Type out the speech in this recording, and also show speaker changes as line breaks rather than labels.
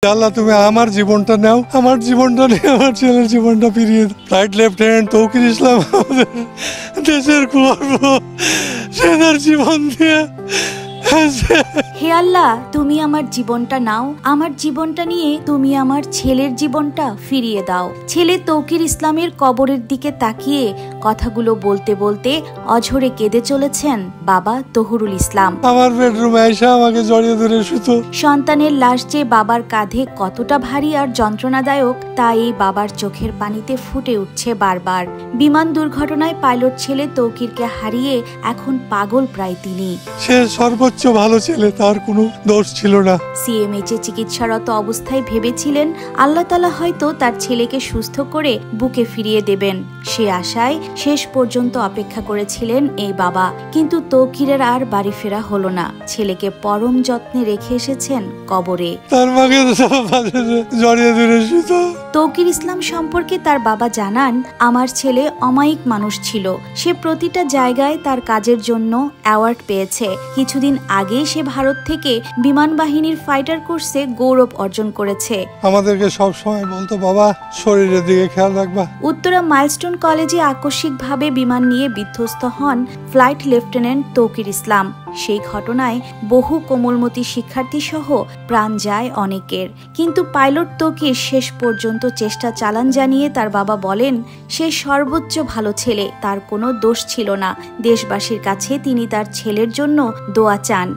আল্লাহ তুমি আমার জীবনটা নাও, আমার জীবনটা নিয়ে আমার ছেলের জীবনটা ফিরিয়ে দাও। ফ্লাইট লেফটেন্যান্ট তৌকির ইসলাম আমাদের দেশের গর্ব, সে তার জীবন দিয়ে।
হে আল্লাহ, তুমি আমার জীবনটা নাও, আমার জীবনটা নিয়ে তুমি আমার ছেলের জীবনটা ফিরিয়ে দাও। ছেলে তৌকির ইসলামের কবরের দিকে তাকিয়ে কথাগুলো বলতে বলতে অঝরে কেঁদে চলেছেন বাবা তহুরুল ইসলাম।
আমার বেডরুমে এসে আমাকে জড়িয়ে ধরে শুতো।
সন্তানের লাশ যে বাবার কাঁধে কতটা ভারী আর যন্ত্রণাদায়ক তা এই বাবার চোখের পানিতে ফুটে উঠছে বারবার। বিমান দুর্ঘটনায় পাইলট ছেলে তৌকিরকে হারিয়ে এখন পাগল প্রায় তিনি।
সে সর্বোচ্চ ভালো ছেলে, তার কোনো দোষ ছিল না।
সিএমএইচে চিকিৎসারত অবস্থায় ভেবেছিলেন আল্লাহ তাআলা হয়তো তার ছেলেকে সুস্থ করে বুকে ফিরিয়ে দেবেন। সে আশায় শেষ পর্যন্ত অপেক্ষা করেছিলেন এই বাবা, কিন্তু তৌকিরের আর বাড়ি ফেরা হলো না। ছেলেকে পরম যত্নে রেখে এসেছেন কবরে।
তার মাকে জড়িয়ে ধরে শুতো।
তৌকির ইসলাম সম্পর্কে তার বাবা জানান, আমার ছেলে অমায়িক মানুষ ছিল। সে প্রতিটা জায়গায় তার কাজের জন্য অ্যাওয়ার্ড পেয়েছে। কিছুদিন আগে সে ভারত থেকে বিমান বাহিনীর ফাইটার কোর্সে গৌরব অর্জন করেছে।
আমাদেরকে সব সময় বলতো, বাবা শরীরের দিকে খেয়াল রাখবা।
উত্তরা মাইলস্টোন কলেজে আকস্মিকভাবে বিমান নিয়ে বিধ্বস্ত হন ফ্লাইট লেফটেন্যান্ট তৌকির ইসলাম। সেই ঘটনায় বহু কোমলমতি শিক্ষার্থী সহ প্রাণ যায় অনেকের, কিন্তু পাইলট তৌকির শেষ পর্যন্ত চেষ্টা চালান জানিয়ে তার বাবা বলেন, সে সর্বোচ্চ ভালো ছেলে, তার কোনো দোষ ছিল না। দেশবাসীর কাছে তিনি তার ছেলের জন্য দোয়া চান।